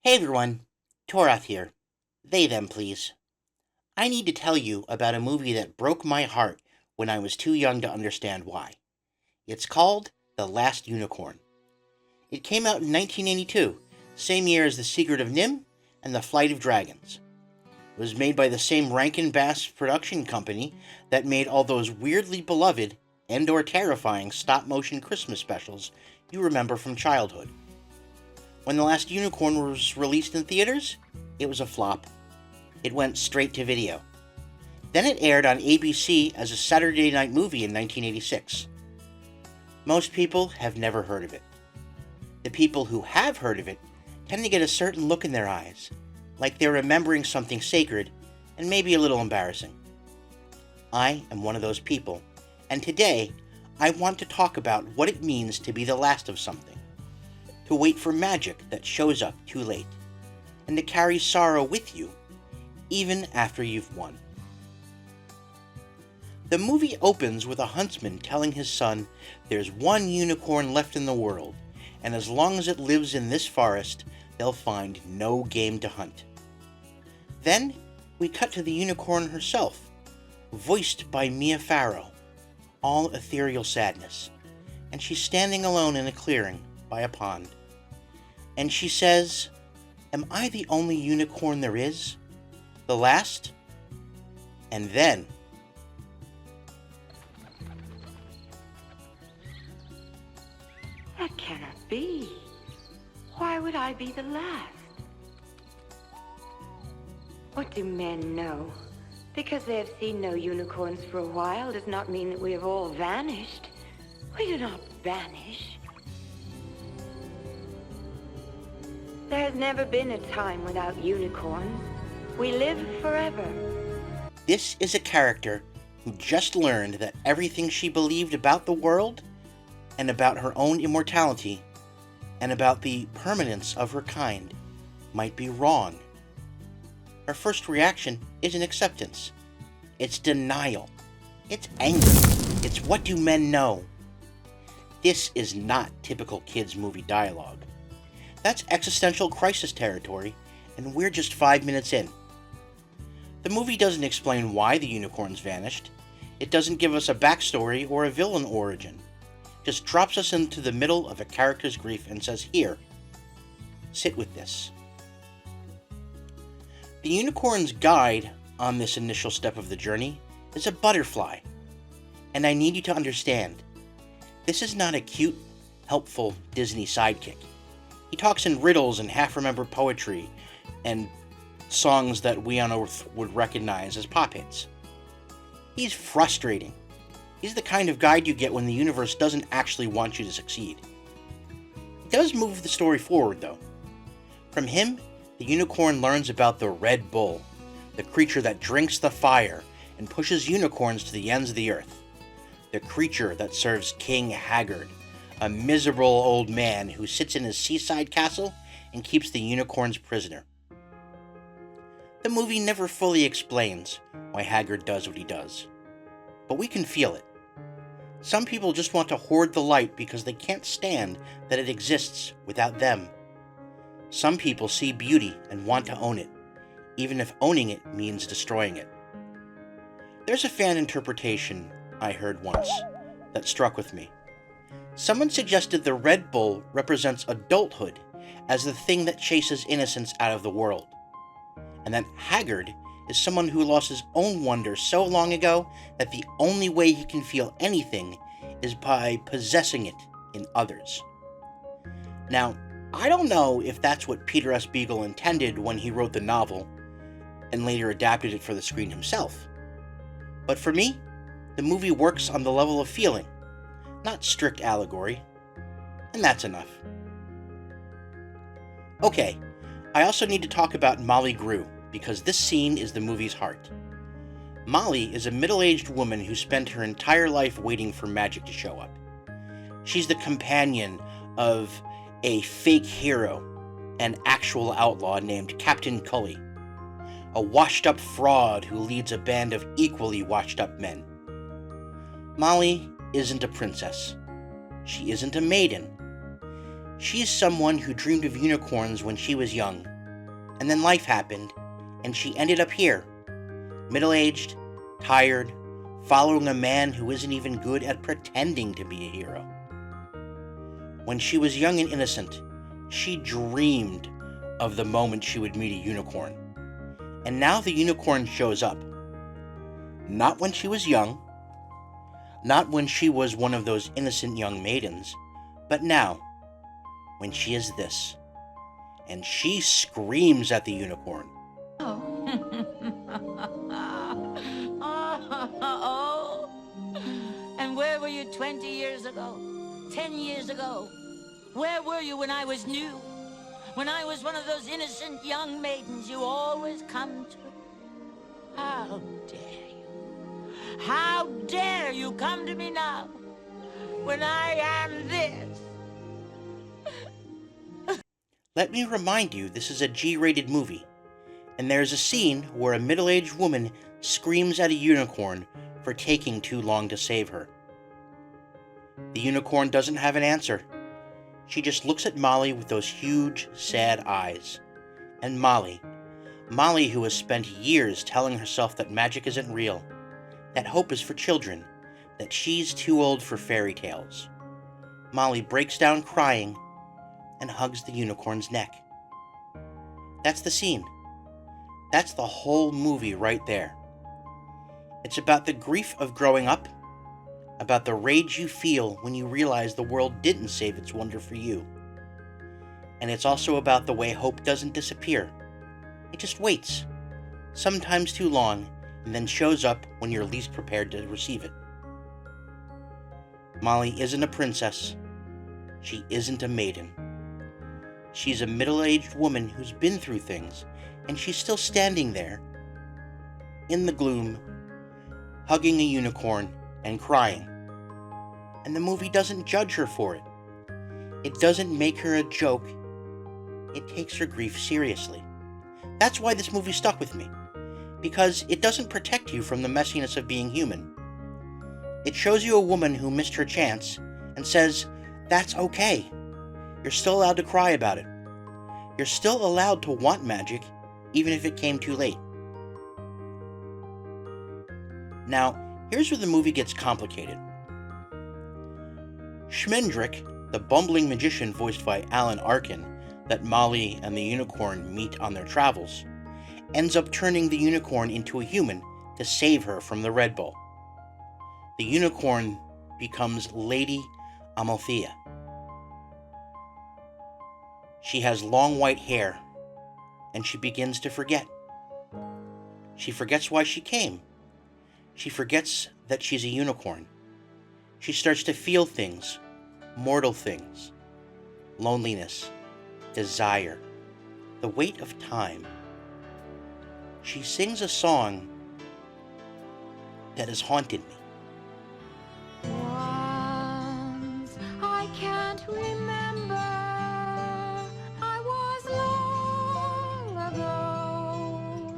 Hey everyone, Torath here. They, them, please. I need to tell you about a movie that broke my heart when I was too young to understand why. It's called The Last Unicorn. It came out in 1982, same year as The Secret of Nim and The Flight of Dragons. It was made by the same Rankin Bass production company that made all those weirdly beloved and/or terrifying stop-motion Christmas specials you remember from childhood. When The Last Unicorn was released in theaters, it was a flop. It went straight to video. Then it aired on ABC as a Saturday night movie in 1986. Most people have never heard of it. The people who have heard of it tend to get a certain look in their eyes, like they're remembering something sacred and maybe a little embarrassing. I am one of those people, and today I want to talk about what it means to be the last of something, to wait for magic that shows up too late, and to carry sorrow with you, even after you've won. The movie opens with a huntsman telling his son there's one unicorn left in the world, and as long as it lives in this forest, they'll find no game to hunt. Then we cut to the unicorn herself, voiced by Mia Farrow, all ethereal sadness, and she's standing alone in a clearing by a pond. And she says, "Am I the only unicorn there is? The last?" And then, That cannot be. Why would I be the last? What do men know? Because they have seen no unicorns for a while does not mean that we have all vanished. We do not vanish. There has never been a time without unicorns. We live forever. this is a character who just learned that everything she believed about the world, and about her own immortality, and about the permanence of her kind, might be wrong. Her first reaction isn't acceptance. It's denial. It's anger. It's what do men know? This is not typical kids' movie dialogue. That's existential crisis territory, and we're just 5 minutes in. The movie doesn't explain why the unicorns vanished. It doesn't give us a backstory or a villain origin. It just drops us into the middle of a character's grief and says, "Here, sit with this." The unicorn's guide on this initial step of the journey is a butterfly. And I need you to understand, this is not a cute, helpful Disney sidekick. He talks in riddles and half-remembered poetry and songs that we on Earth would recognize as pop hits. He's frustrating. He's the kind of guide you get when the universe doesn't actually want you to succeed. He does move the story forward, though. From him, the unicorn learns about the Red Bull, the creature that drinks the fire and pushes unicorns to the ends of the earth. The creature that serves King Haggard, a miserable old man who sits in his seaside castle and keeps the unicorns prisoner. The movie never fully explains why Haggard does what he does, but we can feel it. Some people just want to hoard the light because they can't stand that it exists without them. Some people see beauty and want to own it, even if owning it means destroying it. There's a fan interpretation I heard once that struck with me. Someone suggested the Red Bull represents adulthood as the thing that chases innocence out of the world, and that Haggard is someone who lost his own wonder so long ago that the only way he can feel anything is by possessing it in others. Now, I don't know if that's what Peter S. Beagle intended when he wrote the novel, and later adapted it for the screen himself. But for me, the movie works on the level of feeling, not strict allegory, and that's enough. Okay, I also need to talk about Molly Grue, because this scene is the movie's heart. Molly is a middle-aged woman who spent her entire life waiting for magic to show up. She's the companion of a fake hero, an actual outlaw named Captain Cully, a washed-up fraud who leads a band of equally washed-up men. Molly isn't a princess. She isn't a maiden. She's someone who dreamed of unicorns when she was young, And then life happened, and she ended up here, middle-aged, tired, following a man who isn't even good at pretending to be a hero. When she was young and innocent, she dreamed of the moment she would meet a unicorn. And now the unicorn shows up. Not when she was young, not when she was one of those innocent young maidens, but now, when she is this. And she screams at the unicorn. Oh. Oh. And where were you 20 years ago? 10 years ago? Where were you when I was new? When I was one of those innocent young maidens you always come to? How dare you? How dare you come to me now, when I am this? Let me remind you, this is a G-rated movie, and there's a scene where a middle-aged woman screams at a unicorn for taking too long to save her. The unicorn doesn't have an answer. She just looks at Molly with those huge, sad eyes. And Molly who has spent years telling herself that magic isn't real, that hope is for children, that she's too old for fairy tales. Molly breaks down crying and hugs the unicorn's neck. That's the scene. That's the whole movie right there. It's about the grief of growing up, about the rage you feel when you realize the world didn't save its wonder for you. And it's also about the way hope doesn't disappear. It just waits, sometimes too long, and then shows up when you're least prepared to receive it. Molly isn't a princess. She isn't a maiden. She's a middle-aged woman who's been through things, and she's still standing there, in the gloom, hugging a unicorn and crying. And the movie doesn't judge her for it. It doesn't make her a joke. It takes her grief seriously. That's why this movie stuck with me, because it doesn't protect you from the messiness of being human. It shows you a woman who missed her chance and says, that's okay. You're still allowed to cry about it. You're still allowed to want magic, even if it came too late. Now, here's where the movie gets complicated. Schmendrick, the bumbling magician voiced by Alan Arkin, that Molly and the unicorn meet on their travels, ends up turning the unicorn into a human to save her from the Red Bull. The unicorn becomes Lady Amalthea. She has long white hair, and she begins to forget. She forgets why she came. She forgets that she's a unicorn. She starts to feel things, mortal things, loneliness, desire, the weight of time. She sings a song that has haunted me. Once I can't remember, I was long ago,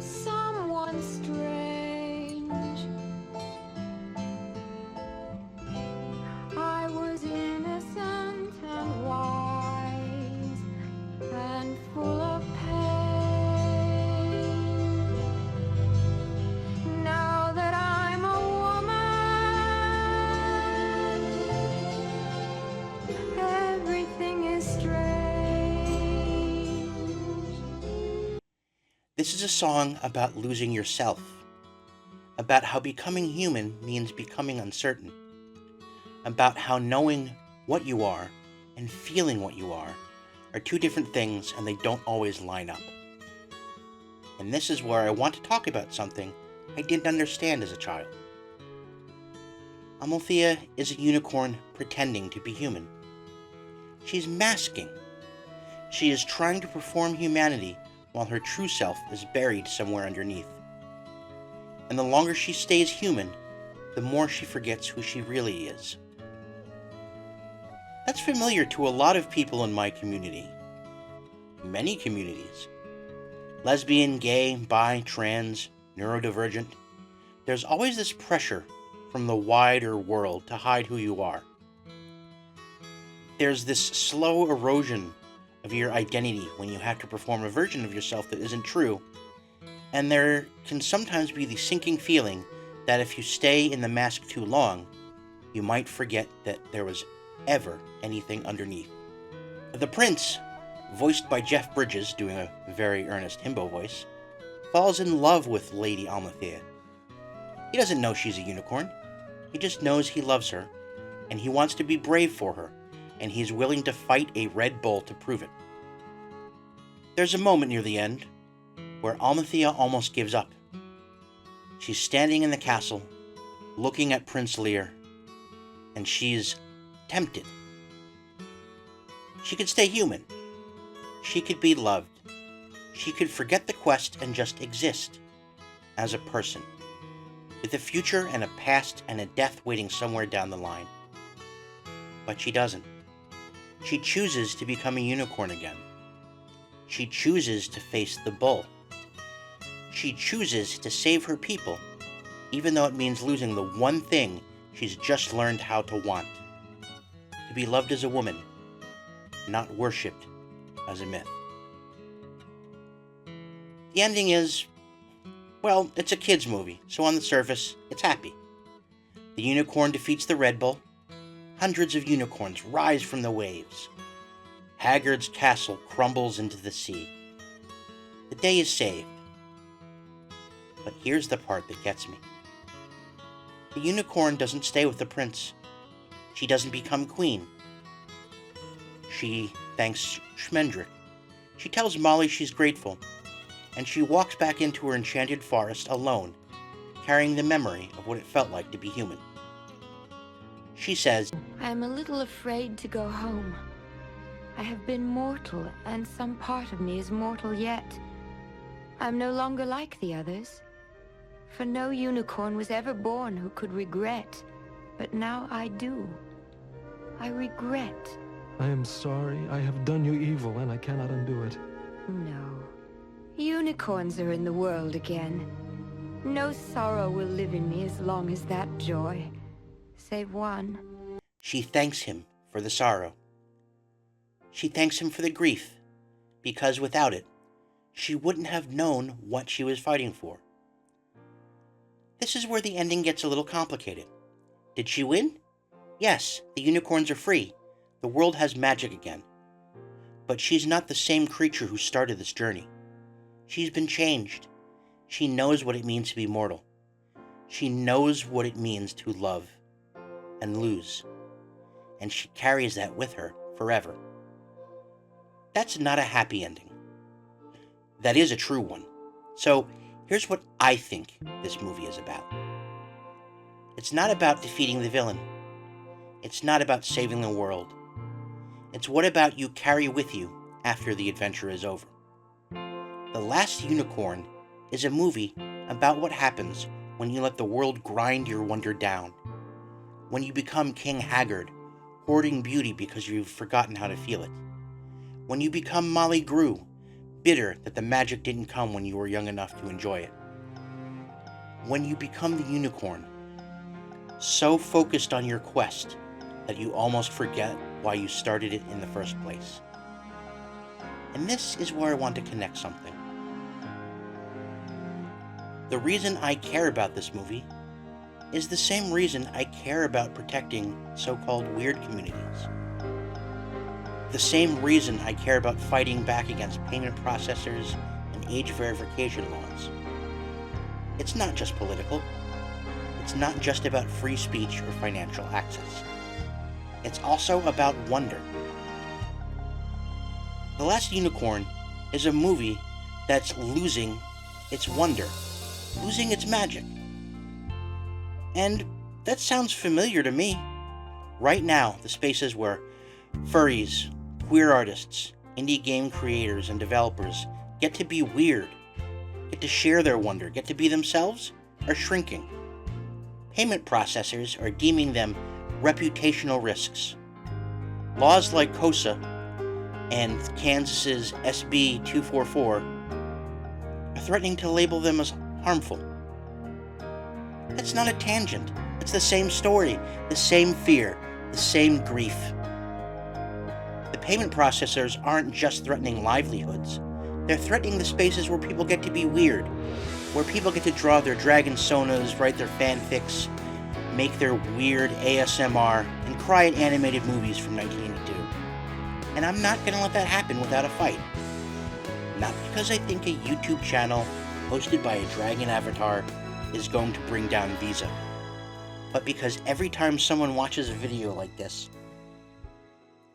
someone strange. I was innocent and wise and full of pain. Now that I'm a woman, everything is strange. This is a song about losing yourself, about how becoming human means becoming uncertain, about how knowing what you are and feeling what you are two different things and they don't always line up. And this is where I want to talk about something I didn't understand as a child. Amalthea is a unicorn pretending to be human. She's masking. She is trying to perform humanity while her true self is buried somewhere underneath. And the longer she stays human, the more she forgets who she really is. That's familiar to a lot of people in my community. Many communities. Lesbian, gay, bi, trans, neurodivergent. There's always this pressure from the wider world to hide who you are. There's this slow erosion of your identity when you have to perform a version of yourself that isn't true, and there can sometimes be the sinking feeling that if you stay in the mask too long, you might forget that there was ever anything underneath. The prince, voiced by Jeff Bridges, doing a very earnest himbo voice, falls in love with Lady Amalthea. He doesn't know she's a unicorn. He just knows he loves her, and he wants to be brave for her, and he's willing to fight a Red Bull to prove it. There's a moment near the end where Amalthea almost gives up. She's standing in the castle, looking at Prince Lear, and she's tempted. She could stay human. She could be loved. She could forget the quest and just exist as a person, with a future and a past and a death waiting somewhere down the line. But she doesn't. She chooses to become a unicorn again. She chooses to face the bull. She chooses to save her people, even though it means losing the one thing she's just learned how to want: to be loved as a woman, not worshipped as a myth. The ending is, well, it's a kid's movie, so on the surface, it's happy. The unicorn defeats the Red Bull. Hundreds of unicorns rise from the waves. Haggard's castle crumbles into the sea. The day is saved. But here's the part that gets me. The unicorn doesn't stay with the prince. She doesn't become queen. She thanks Schmendrick. She tells Molly she's grateful, and she walks back into her enchanted forest alone, carrying the memory of what it felt like to be human. She says, I am a little afraid to go home. I have been mortal, and some part of me is mortal yet. I'm no longer like the others, for no unicorn was ever born who could regret, but now I do. I regret. I am sorry. I have done you evil, and I cannot undo it. No. Unicorns are in the world again. No sorrow will live in me as long as that joy. Save one. She thanks him for the sorrow. She thanks him for the grief, because without it, she wouldn't have known what she was fighting for. This is where the ending gets a little complicated. Did she win? Yes, the unicorns are free. The world has magic again. But she's not the same creature who started this journey. She's been changed. She knows what it means to be mortal. She knows what it means to love and lose. And she carries that with her forever. That's not a happy ending. That is a true one. So here's what I think this movie is about. It's not about defeating the villain. It's not about saving the world. It's what about you carry with you after the adventure is over. The Last Unicorn is a movie about what happens when you let the world grind your wonder down. When you become King Haggard, hoarding beauty because you've forgotten how to feel it. When you become Molly Grue, bitter that the magic didn't come when you were young enough to enjoy it. When you become the unicorn, so focused on your quest that you almost forget why you started it in the first place. And this is where I want to connect something. The reason I care about this movie is the same reason I care about protecting so-called weird communities. The same reason I care about fighting back against payment processors and age verification laws. It's not just political. It's not just about free speech or financial access. It's also about wonder. The Last Unicorn is a movie that's losing its wonder, losing its magic. And that sounds familiar to me. Right now, the spaces where furries, queer artists, indie game creators, and developers get to be weird, get to share their wonder, get to be themselves, are shrinking. Payment processors are deeming them reputational risks. Laws like COSA and Kansas's SB 244 are threatening to label them as harmful. That's not a tangent. It's the same story, the same fear, the same grief. The payment processors aren't just threatening livelihoods. They're threatening the spaces where people get to be weird, where people get to draw their dragon sonas, write their fanfics, make their weird ASMR, and cry at animated movies from 1982. And I'm not going to let that happen without a fight. Not because I think a YouTube channel hosted by a dragon avatar is going to bring down Visa, but because every time someone watches a video like this,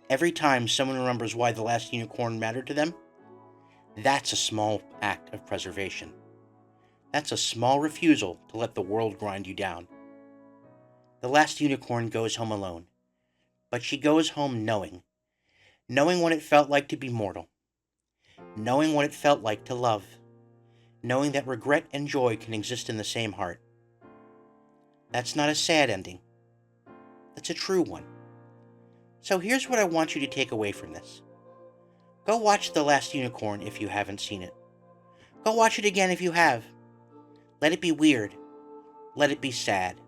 every time someone remembers why The Last Unicorn mattered to them, that's a small act of preservation. That's a small refusal to let the world grind you down. The Last Unicorn goes home alone, but she goes home knowing what it felt like to be mortal, knowing what it felt like to love, knowing that regret and joy can exist in the same heart. That's not a sad ending. That's a true one. So here's what I want you to take away from this. Go watch The Last Unicorn if you haven't seen it. Go watch it again if you have. Let it be weird. Let it be sad.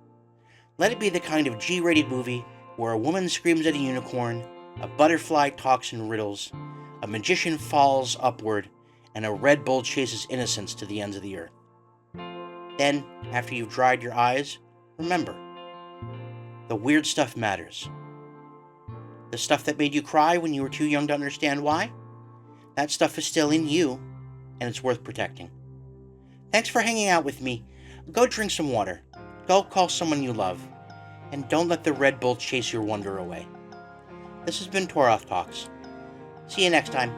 Let it be the kind of G-rated movie where a woman screams at a unicorn, a butterfly talks in riddles, a magician falls upward, and a Red Bull chases innocence to the ends of the earth. Then, after you've dried your eyes, remember, the weird stuff matters. The stuff that made you cry when you were too young to understand why, that stuff is still in you, and it's worth protecting. Thanks for hanging out with me. Go drink some water. Go call someone you love. And don't let the Red Bull chase your wonder away. This has been Toroth Talks. See you next time.